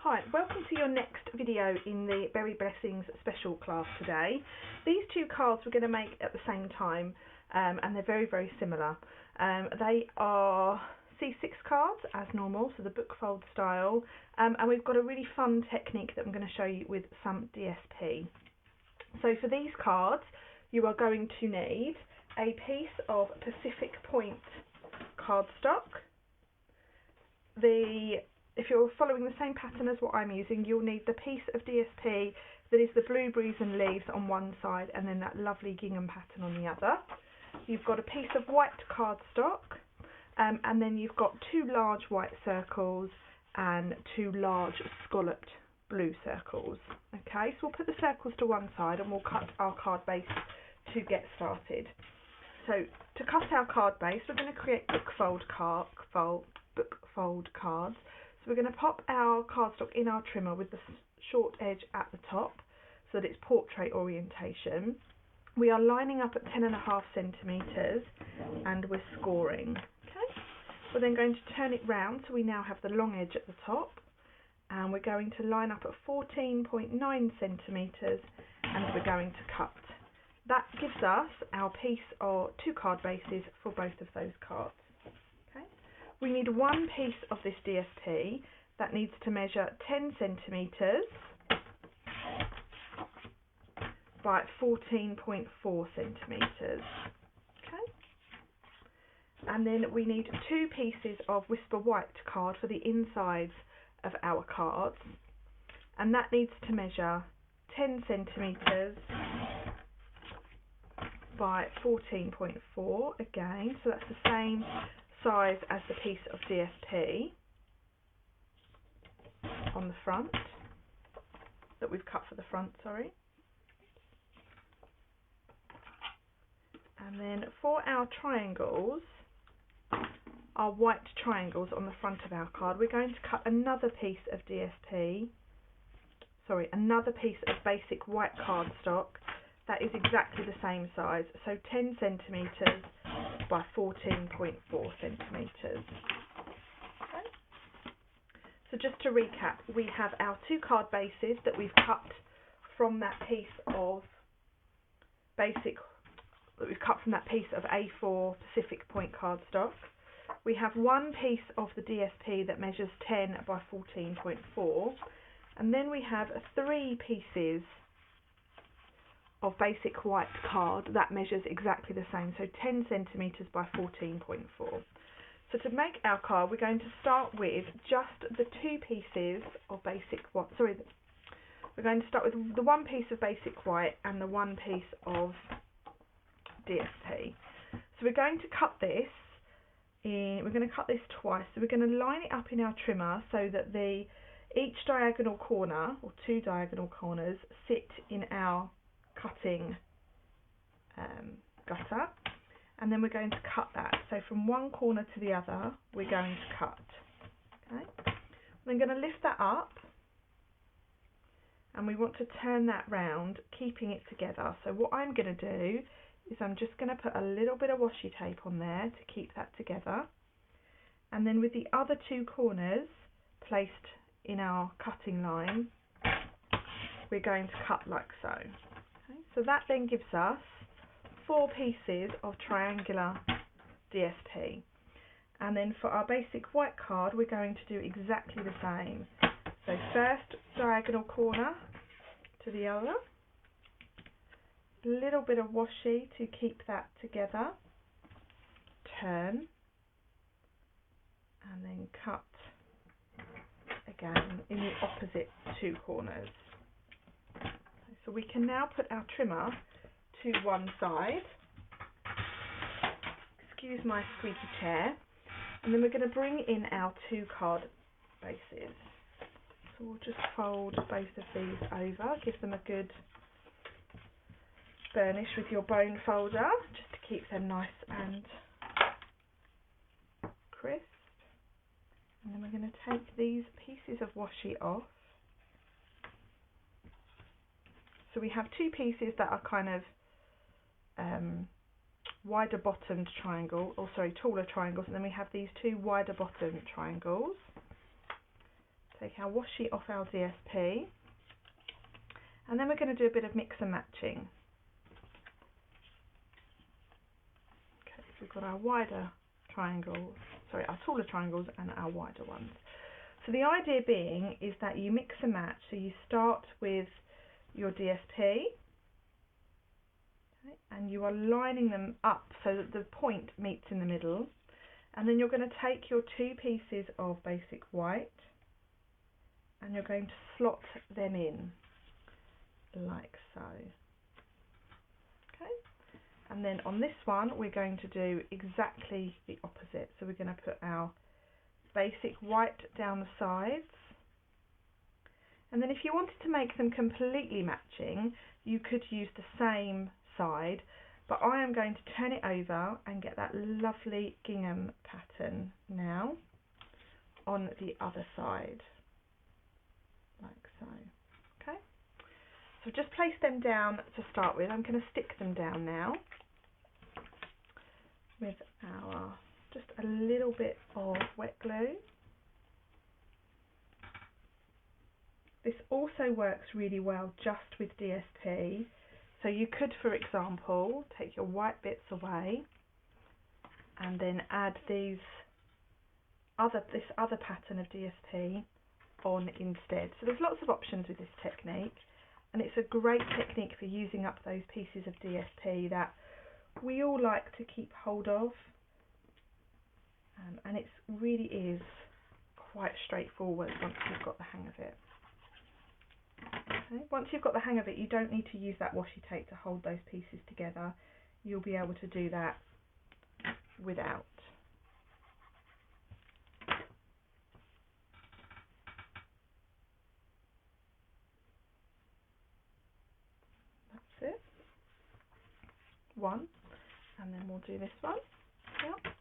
Hi, welcome to your next video in the Berry Blessings special class today. These two cards we're going to make at the same time and they're very similar. They are C6 cards as normal, so the book fold style, and we've got a really fun technique that I'm going to show you with some DSP. So for these cards you are going to need a piece of Pacific Point cardstock. If you're following the same pattern as what I'm using, you'll need the piece of DSP that is the blueberries and leaves on one side and then that lovely gingham pattern on the other. You've got a piece of white cardstock and then you've got two large white circles and two large scalloped blue circles. Okay, so we'll put the circles to one side and we'll cut our card base to get started. So to cut our card base, we're going to create book fold cards. So we're going to pop our cardstock in our trimmer with the short edge at the top so that it's portrait orientation. We are lining up at 10.5 centimetres and we're scoring. Okay. We're then going to turn it round so we now have the long edge at the top, and we're going to line up at 14.9 centimetres and we're going to cut. That gives us our piece or two card bases for both of those cards. We need one piece of this DSP that needs to measure 10 centimetres by 14.4 centimetres. Okay. And then we need two pieces of Whisper White card for the insides of our cards, and that needs to measure 10 centimetres by 14.4 again, so that's the same size as the piece of DSP on the front that we've cut for the front, sorry. And then for our triangles, our white triangles on the front of our card, we're going to cut another piece of DSP, sorry, another piece of basic white cardstock that is exactly the same size, so 10 centimetres by 14.4 centimetres. Okay. So just to recap, we have our two card bases that we've cut from that piece of of A4 Pacific Point cardstock. We have one piece of the DSP that measures 10 by 14.4, and then we have three pieces of basic white card that measures exactly the same, so 10 centimetres by 14.4. So to make our card, we're going to start with just the two pieces of basic white, we're going to start with the one piece of basic white and the one piece of DSP. So we're going to cut this twice, so we're going to line it up in our trimmer so that each diagonal corner, or two diagonal corners, sit in our cutting gutter, and then we're going to cut that. So from one corner to the other we're going to cut. Okay. I'm going to lift that up and we want to turn that round, keeping it together. So what I'm going to do is I'm just going to put a little bit of washi tape on there to keep that together, and then with the other two corners placed in our cutting line we're going to cut like so. So that then gives us four pieces of triangular DSP. And then for our basic white card, we're going to do exactly the same. So first diagonal corner to the other, a little bit of washi to keep that together, turn, and then cut again in the opposite two corners. So we can now put our trimmer to one side, excuse my squeaky chair, and then we're going to bring in our two card bases. So we'll just fold both of these over, give them a good burnish with your bone folder, just to keep them nice and crisp. And then we're going to take these pieces of washi off. So we have two pieces that are kind of wider bottomed taller triangles, and then we have these two wider bottomed triangles. take our washi off our DSP, and then we're going to do a bit of mix and matching. Okay, so we've got our wider triangles, sorry, our taller triangles and our wider ones. So the idea being is that you mix and match, so you start with your DSP, okay, and you are lining them up so that the point meets in the middle, and then you're going to take your two pieces of basic white and you're going to slot them in like so. Okay, and then on this one we're going to do exactly the opposite. So we're going to put our basic white down the sides, and then if you wanted to make them completely matching you could use the same side, but I am going to turn it over and get that lovely gingham pattern now on the other side like so. Okay, so just place them down to start with. I'm going to stick them down now with our just a little bit of wet glue. This also works really well just with DSP, so you could, for example, take your white bits away and then add this other pattern of DSP on instead. So there's lots of options with this technique, and it's a great technique for using up those pieces of DSP that we all like to keep hold of, and it really is quite straightforward once you've got the hang of it. Okay. Once you've got the hang of it, you don't need to use that washi tape to hold those pieces together. You'll be able to do that without. That's it. One, and then we'll do this one. Yep.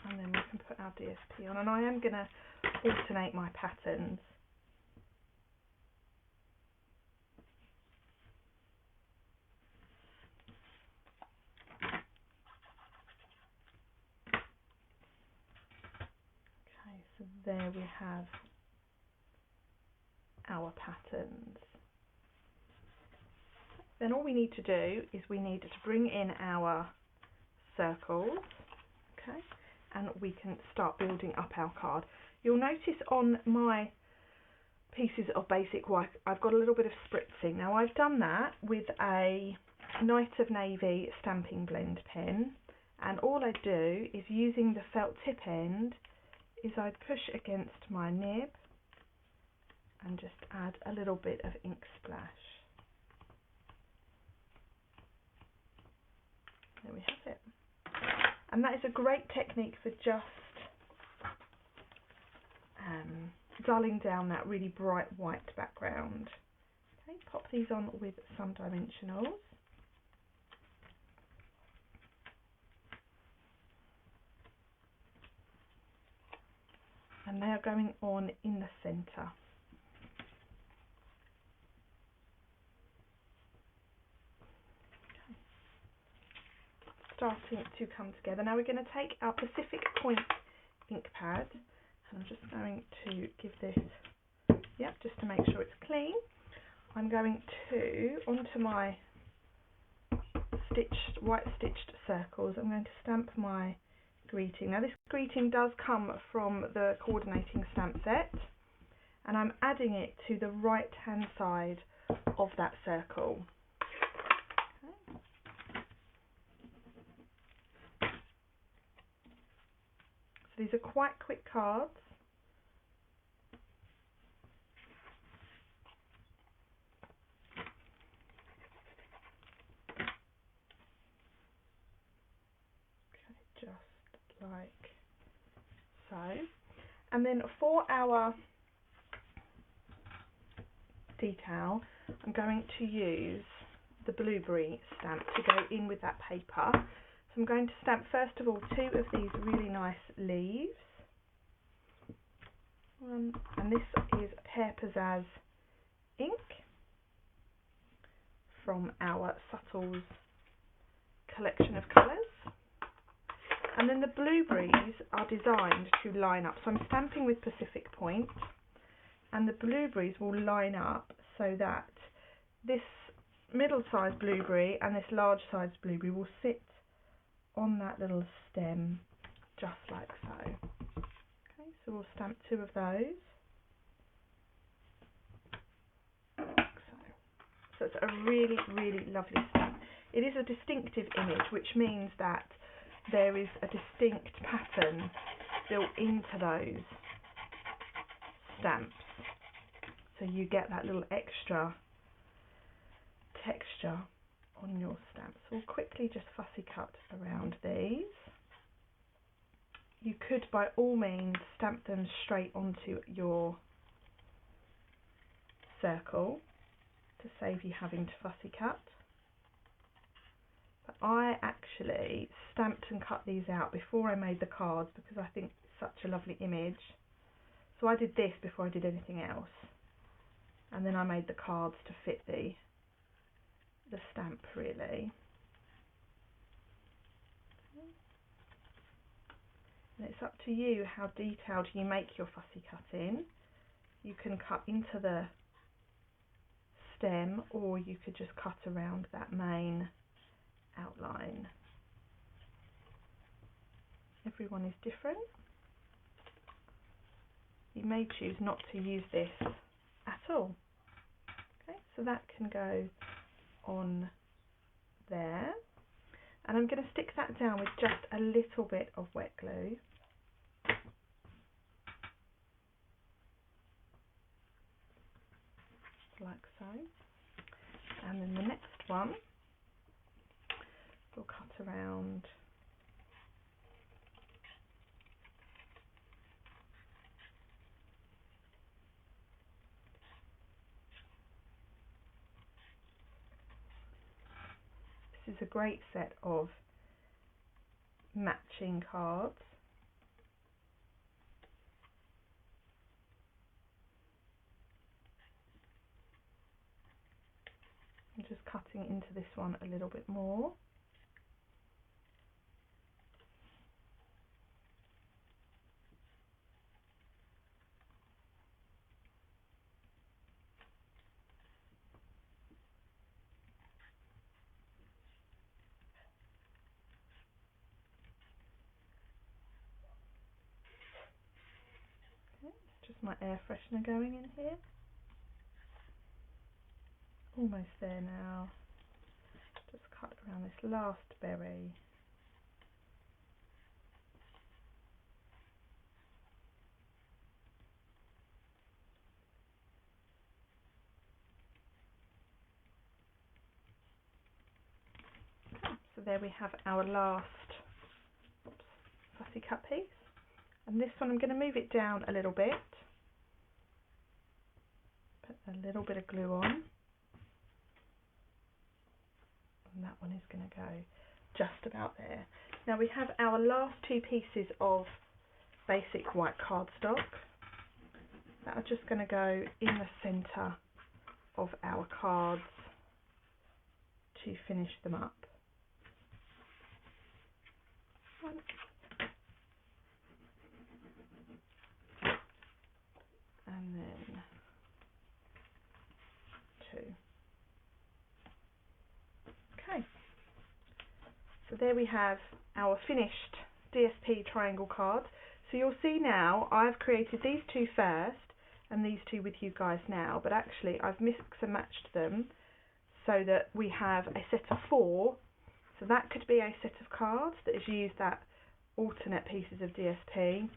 And then we can put our DSP on, and I am going to alternate my patterns. Okay, so there we have our patterns. Then all we need to do is we need to bring in our circles, okay, and we can start building up our card. You'll notice on my pieces of basic white I've got a little bit of spritzing. Now I've done that with a Night of Navy stamping blend pen, and all I do is, using the felt tip end, is I push against my nib and just add a little bit of ink splash. There we have it. And that is a great technique for just dulling down that really bright white background. Okay, pop these on with some dimensionals. And they are going on in the centre. Starting to come together. Now we're going to take our Pacific Point ink pad, and I'm just going to give this, just to make sure it's clean, I'm going to, onto my white stitched circles, I'm going to stamp my greeting. Now this greeting does come from the coordinating stamp set, and I'm adding it to the right hand side of that circle. So these are quite quick cards. Okay, just like so. And then for our detail, I'm going to use the blueberry stamp to go in with that paper. So I'm going to stamp first of all 2 of these really nice leaves. And this is Pear Pizzazz ink from our Subtles collection of colours. And then the blueberries are designed to line up. So I'm stamping with Pacific Point, and the blueberries will line up so that this middle-sized blueberry and this large-sized blueberry will sit on that little stem just like so. Okay, so we'll stamp 2 of those. So it's a really, really lovely stamp. It is a distinctive image, which means that there is a distinct pattern built into those stamps. So you get that little extra texture on your stamps. So we'll quickly just fussy cut around these. You could by all means stamp them straight onto your circle to save you having to fussy cut. But I actually stamped and cut these out before I made the cards because I think it's such a lovely image. So I did this before I did anything else. And then I made the cards to fit the stamp really. And it's up to you how detailed you make your fussy cutting. You can cut into the stem, or you could just cut around that main outline. Everyone is different. You may choose not to use this at all. Okay, so that can go on there. And I'm going to stick that down with just a little bit of wet glue. Like so. And then the next one, we'll cut around This is a great set of matching cards. I'm just cutting into this one a little bit more. Just my air freshener going in here. Almost there now. Just cut around this last berry. So there we have our last fussy cut piece. And this one I'm going to move it down a little bit. Put a little bit of glue on. And that one is going to go just about there. Now we have our last 2 pieces of basic white cardstock that are just going to go in the centre of our cards to finish them up. One. And then 2. Okay, so there we have our finished DSP triangle cards. So you'll see now I've created these 2 first and these 2 with you guys now, but actually I've mixed and matched them so that we have a set of 4. So that could be a set of cards that has used that alternate pieces of DSP,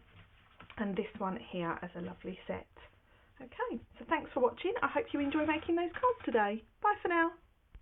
and this one here as a lovely set. Okay, so thanks for watching. I hope you enjoy making those cards today. Bye for now.